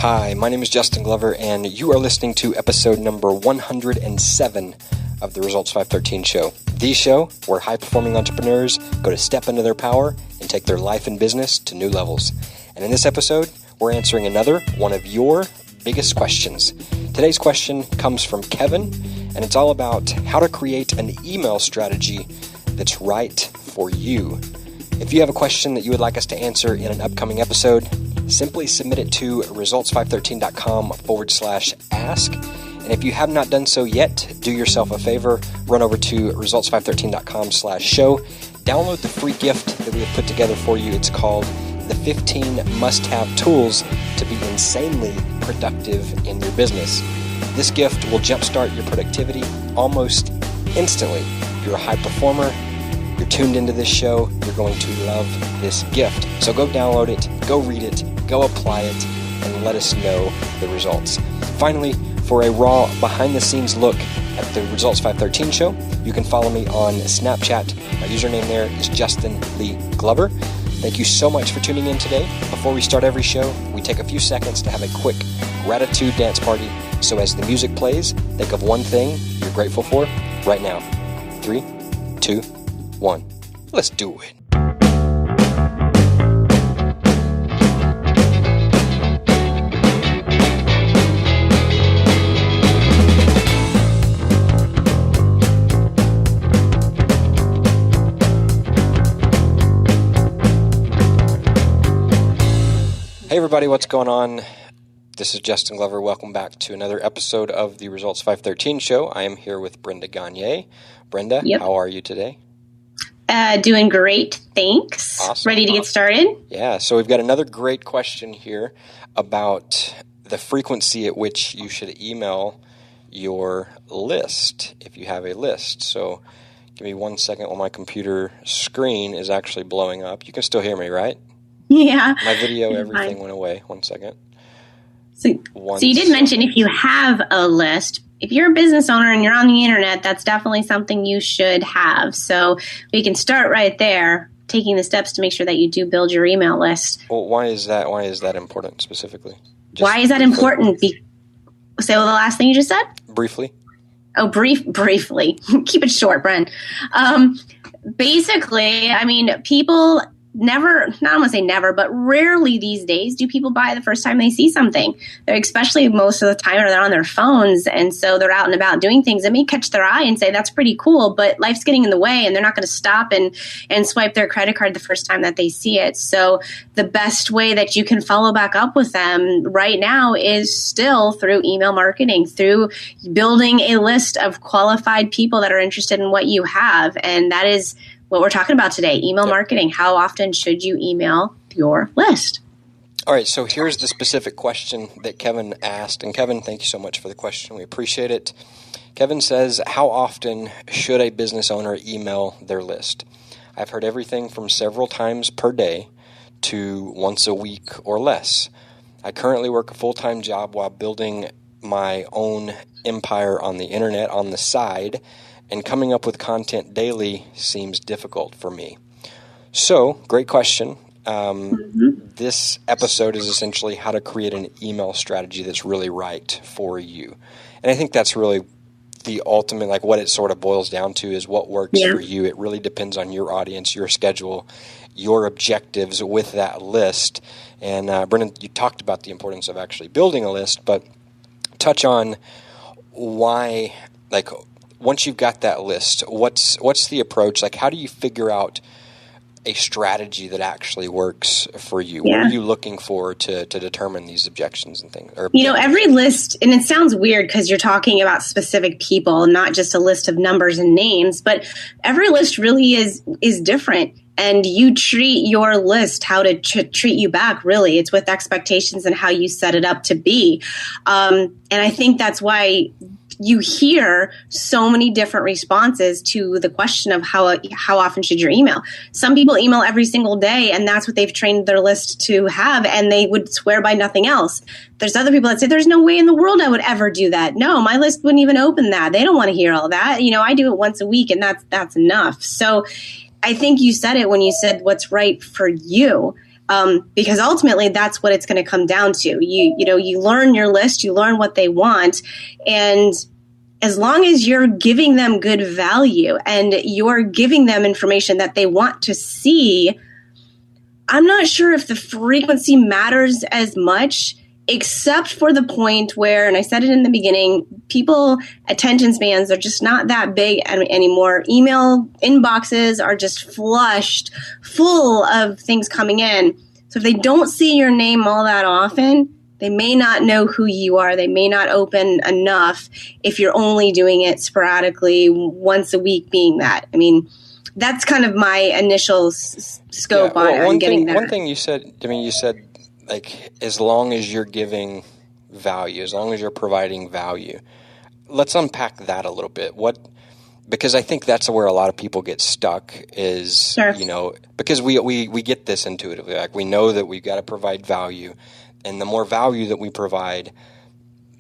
Hi, my name is Justin Glover, and you are listening to episode number 107 of the Results 513 show. The show where high-performing entrepreneurs go to step into their power and take their life and business to new levels. And in this episode, we're answering another one of your biggest questions. Today's question comes from Kevin, and it's all about how to create an email strategy that's right for you. If you have a question that you would like us to answer in an upcoming episode, simply submit it to results513.com/ask. And if you have not done so yet, do yourself a favor, run over to results513.com/show, download the free gift that we have put together for you. It's called the 15 Must-Have Tools to be Insanely Productive in Your Business. This gift will jumpstart your productivity almost instantly. If you're a high performer, you're tuned into this show, you're going to love this gift. So go download it, go read it, go apply it, and let us know the results. Finally, for a raw behind-the-scenes look at the Results 513 show, you can follow me on Snapchat. My username there is Justin Lee Glover. Thank you so much for tuning in today. Before we start every show, we take a few seconds to have a quick gratitude dance party. So as the music plays, think of one thing you're grateful for right now. 3, 2, 1. Let's do it. Hey everybody, what's going on? This is Justin Glover. Welcome back to another episode of the Results 513 show. I am here with Brenda Gagne. Brenda, How are you today? Doing great, thanks. Awesome. Ready to get started? Yeah, so we've got another great question here about the frequency at which you should email your list, if you have a list. So give me 1 second while my computer screen is actually blowing up. You can still hear me, right? Yeah. My video, everything went away. 1 second. So you did mention if you have a list, if you're a business owner and you're on the internet, that's definitely something you should have. So we can start right there, taking the steps to make sure that you do build your email list. Well, why is that? Why is that important specifically? Why is that important? Say the last thing you just said? Briefly. Oh, briefly. Keep it short, Bren. Basically, I mean, people never, not I want to say never, but rarely these days do people buy the first time they see something. They're, especially most of the time, they're on their phones, and so they're out and about doing things that may catch their eye and say, that's pretty cool, but life's getting in the way, and they're not going to stop and swipe their credit card the first time that they see it. So the best way that you can follow back up with them right now is still through email marketing, through building a list of qualified people that are interested in what you have, and that is what we're talking about today, email marketing. How often should you email your list? All right, so here's the specific question that Kevin asked. And Kevin, thank you so much for the question. We appreciate it. Kevin says, how often should a business owner email their list? I've heard everything from several times per day to once a week or less. I currently work a full-time job while building my own empire on the internet on the side, and coming up with content daily seems difficult for me. So, great question. This episode is essentially how to create an email strategy that's really right for you. And I think that's really the ultimate, like what it sort of boils down to is what works for you. It really depends on your audience, your schedule, your objectives with that list. And Brendan, you talked about the importance of actually building a list, but touch on why, like, once you've got that list, what's the approach? Like, how do you figure out a strategy that actually works for you? What are you looking for to determine these objections and things? Every list, and it sounds weird because you're talking about specific people, not just a list of numbers and names, but every list really is different. And you treat your list how to treat you back, really. It's with expectations and how you set it up to be. And I think that's why you hear so many different responses to the question of how often should you email. Some people email every single day, and that's what they've trained their list to have, and they would swear by nothing else. There's other people that say, there's no way in the world I would ever do that. No, my list wouldn't even open that. They don't want to hear all that. I do it once a week, and that's enough. So I think you said it when you said what's right for you. because ultimately that's what it's going to come down to. You learn your list, you learn what they want, and as long as you're giving them good value and you're giving them information that they want to see, I'm not sure if the frequency matters as much, except for the point where, and I said it in the beginning, people attention spans are just not that big anymore. Email inboxes are just flushed full of things coming in. So if they don't see your name all that often, they may not know who you are. They may not open enough if you're only doing it sporadically, once a week being that. I mean, that's kind of my initial scope on getting there. One thing you said, you said, like, as long as you're giving value, as long as you're providing value. Let's unpack that a little bit. Because I think that's where a lot of people get stuck is, sure. Because we get this intuitively. Like, we know that we've got to provide value, and the more value that we provide,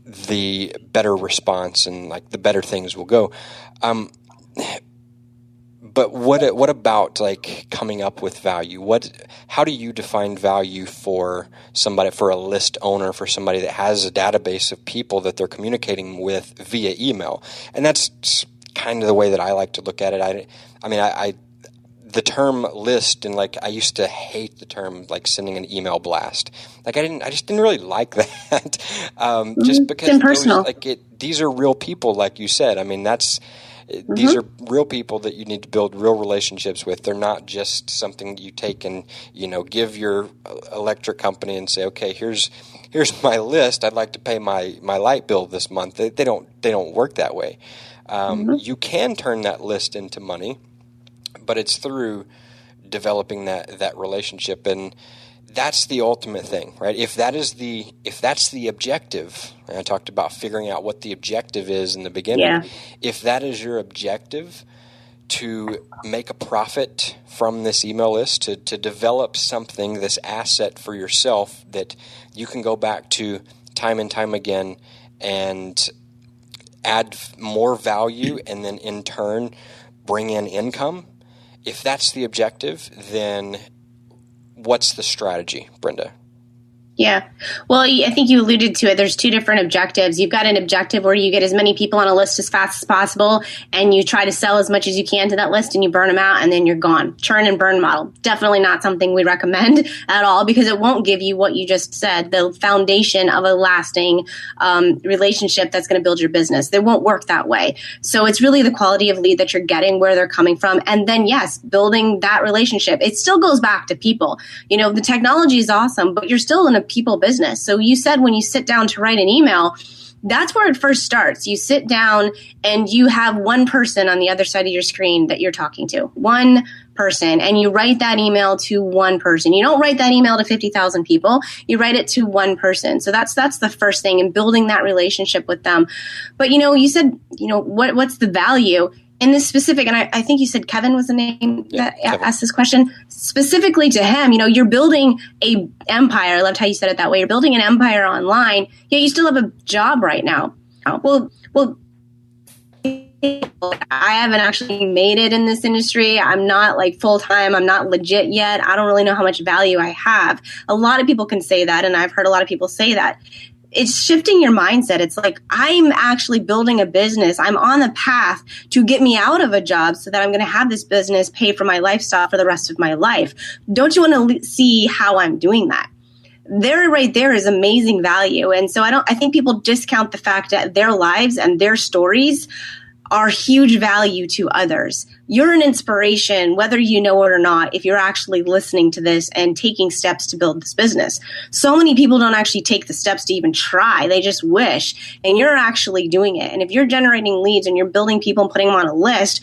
the better response and, like, the better things will go. But what about, like, coming up with value? How do you define value for somebody, for a list owner, for somebody that has a database of people that they're communicating with via email? And that's kind of the way that I like to look at it. The term list, and, like, I used to hate the term, like, sending an email blast. Like, I just didn't really like that. Just because it's impersonal. These are real people, like you said. I mean, these are real people that you need to build real relationships with. They're not just something that you take and, give your electric company and say, okay, here's my list. I'd like to pay my light bill this month. They don't work that way. You can turn that list into money, but it's through developing that relationship, and that's the ultimate thing, right? If that's the objective, and I talked about figuring out what the objective is in the beginning. Yeah. If that is your objective, to make a profit from this email list, to develop something, this asset for yourself that you can go back to time and time again and add more value, and then in turn bring in income. If that's the objective, then what's the strategy, Brenda? Yeah. Well, I think you alluded to it. There's two different objectives. You've got an objective where you get as many people on a list as fast as possible, and you try to sell as much as you can to that list, and you burn them out, and then you're gone. Churn and burn model. Definitely not something we recommend at all, because it won't give you what you just said, the foundation of a lasting relationship that's going to build your business. They won't work that way. So it's really the quality of lead that you're getting, where they're coming from, and then, yes, building that relationship. It still goes back to people. The technology is awesome, but you're still in a people business. So you said when you sit down to write an email, that's where it first starts. You sit down and you have one person on the other side of your screen that you're talking to, one person, and you write that email to one person. You don't write that email to 50,000 people. You write it to one person. So that's the first thing, in building that relationship with them. But, you said, what's the value? In this specific, and I think you said Kevin was the name that asked this question, specifically to him, you're building a empire. I loved how you said it that way. You're building an empire online, yet you still have a job right now. Well, I haven't actually made it in this industry. I'm not, like, full-time. I'm not legit yet. I don't really know how much value I have. A lot of people can say that, and I've heard a lot of people say that. It's shifting your mindset. It's like, I'm actually building a business. I'm on the path to get me out of a job so that I'm going to have this business pay for my lifestyle for the rest of my life. Don't you want to see how I'm doing that? There, right there, is amazing value. And so I think people discount the fact that their lives and their stories are huge value to others. You're an inspiration, whether you know it or not, if you're actually listening to this and taking steps to build this business. So many people don't actually take the steps to even try. They just wish, and you're actually doing it. And if you're generating leads and you're building people and putting them on a list,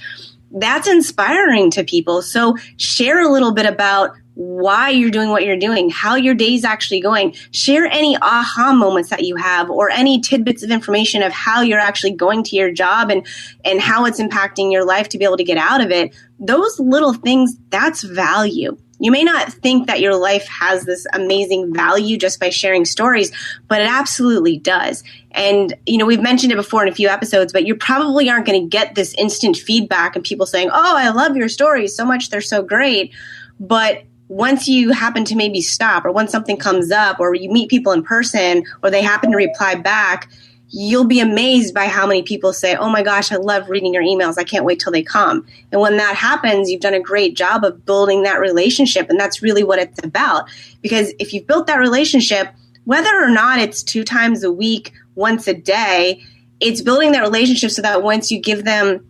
that's inspiring to people. So share a little bit about why you're doing what you're doing, how your day's actually going. Share any aha moments that you have, or any tidbits of information of how you're actually going to your job and how it's impacting your life to be able to get out of it. Those little things, that's value. You may not think that your life has this amazing value just by sharing stories, but it absolutely does. And, we've mentioned it before in a few episodes, but you probably aren't going to get this instant feedback and people saying, oh, I love your stories so much. They're so great. But once you happen to maybe stop, or once something comes up, or you meet people in person, or they happen to reply back, you'll be amazed by how many people say, oh my gosh, I love reading your emails. I can't wait till they come. And when that happens, you've done a great job of building that relationship. And that's really what it's about. Because if you've built that relationship, whether or not it's 2 times a week, once a day, it's building that relationship so that once you give them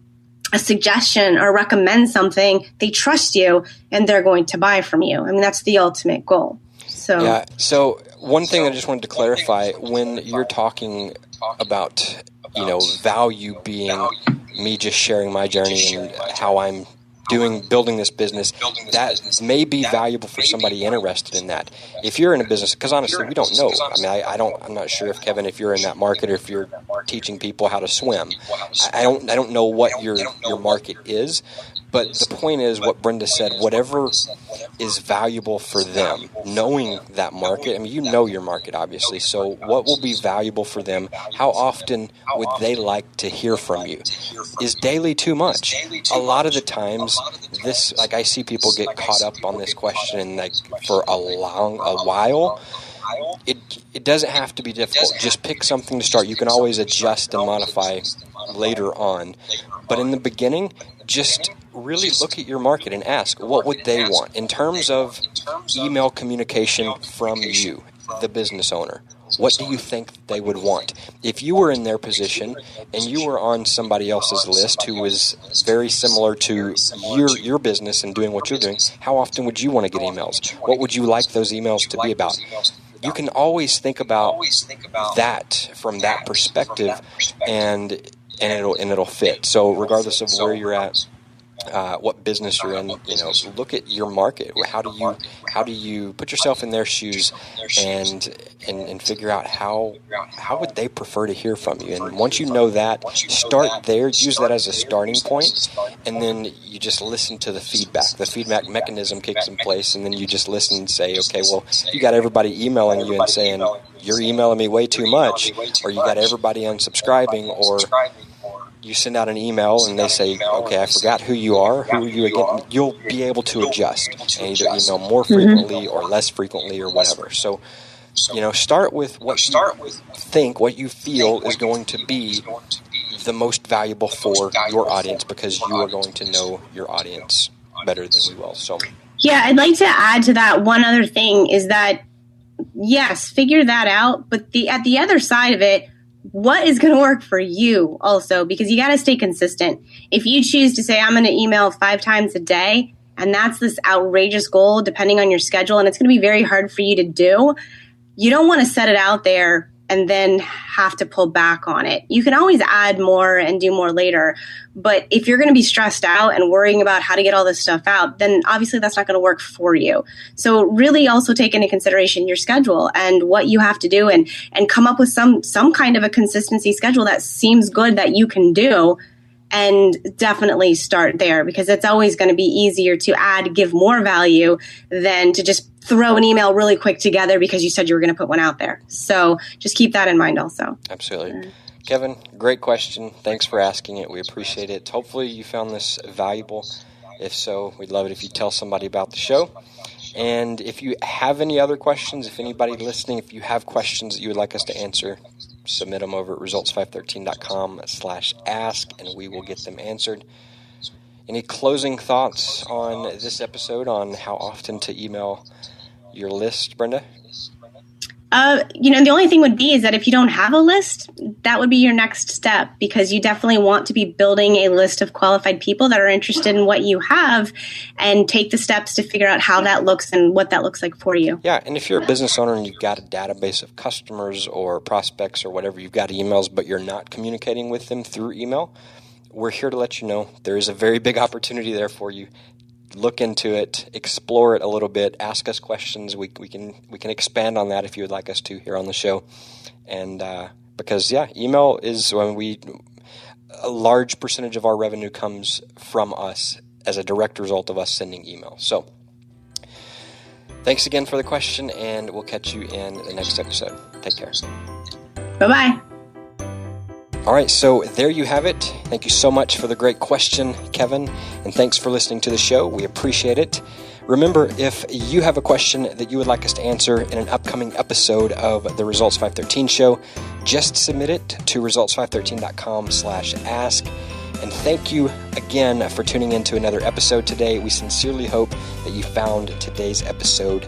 a suggestion or recommend something, they trust you and they're going to buy from you. I mean, that's the ultimate goal. So one thing I just wanted to clarify, when you're talking about, value being me just sharing my journey and how I'm building this business, that may be valuable for somebody interested in that. If you're in a business, because honestly, we don't know. I mean, I'm not sure if Kevin, if you're in that market or if you're teaching people how to swim. I don't know what your market is. But the point is what Brenda said, whatever is valuable for them, knowing that market. I mean, you know your market, obviously. So what will be valuable for them? How often would they like to hear from you? Is daily too much? A lot of the times, I see people get caught up on this question for a while. It doesn't have to be difficult. Just pick something to start. You can always adjust and modify later on. But in the beginning, just really look at your market and ask, what would they want in terms of email communication from you, the business owner? What do you think they would want? If you were in their position and you were on somebody else's list who was very similar to your business and doing what you're doing, how often would you want to get emails? What would you like those emails to be about? You can always think about that from that perspective, and it'll fit. So regardless of where you're at, what business you're in, look at your market. How do you put yourself in their shoes and figure out how would they prefer to hear from you? And once you know that, start there, use that as a starting point, and then you just listen to the feedback. The feedback mechanism kicks in place, and then you just listen and say, okay, well, you got everybody emailing you and saying, you're emailing me way too much, or you got everybody unsubscribing, or you send out an email and they say, okay, I forgot who you are, who are you again? You'll be able to adjust and either email more frequently or less frequently or whatever. So, start with what you think, what you feel is going to be the most valuable for your audience, because you are going to know your audience better than we will. So, yeah, I'd like to add to that one other thing is that, yes, figure that out. But at the other side of it, what is going to work for you also? Because you got to stay consistent. If you choose to say, I'm going to email 5 times a day, and that's this outrageous goal depending on your schedule, and it's going to be very hard for you to do, you don't want to set it out there and then have to pull back on it. You can always add more and do more later. But if you're going to be stressed out and worrying about how to get all this stuff out, then obviously that's not going to work for you. So really also take into consideration your schedule and what you have to do, and come up with some kind of a consistency schedule that seems good that you can do. And definitely start there, because it's always going to be easier to give more value than to just throw an email really quick together because you said you were going to put one out there. So just keep that in mind also. Absolutely. Kevin, great question. Thanks for asking it. We appreciate it. Hopefully you found this valuable. If so, we'd love it if you tell somebody about the show. And if you have any other questions, if anybody listening, if you have questions that you would like us to answer, submit them over at results513.com/ask, and we will get them answered. Any closing thoughts on this episode on how often to email your list, Brenda? The only thing would be is that if you don't have a list, that would be your next step, because you definitely want to be building a list of qualified people that are interested in what you have, and take the steps to figure out how that looks and what that looks like for you. Yeah, and if you're a business owner and you've got a database of customers or prospects or whatever, you've got emails, but you're not communicating with them through email, we're here to let you know there is a very big opportunity there for you. Look into it, explore it a little bit, ask us questions. We can expand on that if you would like us to here on the show. And because email is a large percentage of our revenue comes from us as a direct result of us sending email. So thanks again for the question, and we'll catch you in the next episode. Take care. Bye-bye. All right, so there you have it. Thank you so much for the great question, Kevin, and thanks for listening to the show. We appreciate it. Remember, if you have a question that you would like us to answer in an upcoming episode of the Results 513 show, just submit it to results513.com/ask. And thank you again for tuning in to another episode today. We sincerely hope that you found today's episode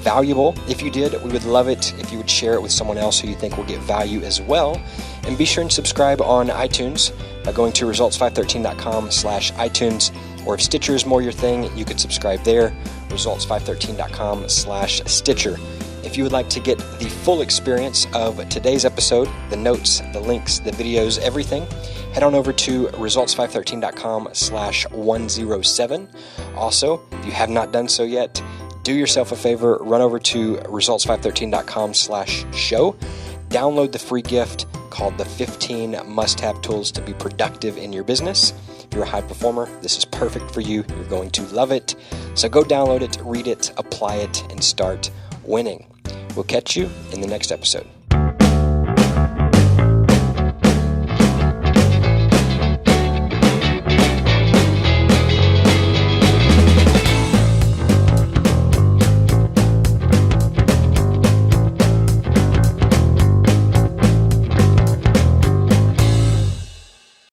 valuable. If you did, we would love it if you would share it with someone else who you think will get value as well. And be sure and subscribe on iTunes by going to results513.com/iTunes. Or if Stitcher is more your thing, you could subscribe there, results513.com/Stitcher. If you would like to get the full experience of today's episode, the notes, the links, the videos, everything, head on over to results513.com/107. Also, if you have not done so yet, do yourself a favor, run over to results513.com/show, download the free gift called the 15 must-have tools to be productive in your business. If you're a high performer, this is perfect for you. You're going to love it. So go download it, read it, apply it, and start winning. We'll catch you in the next episode.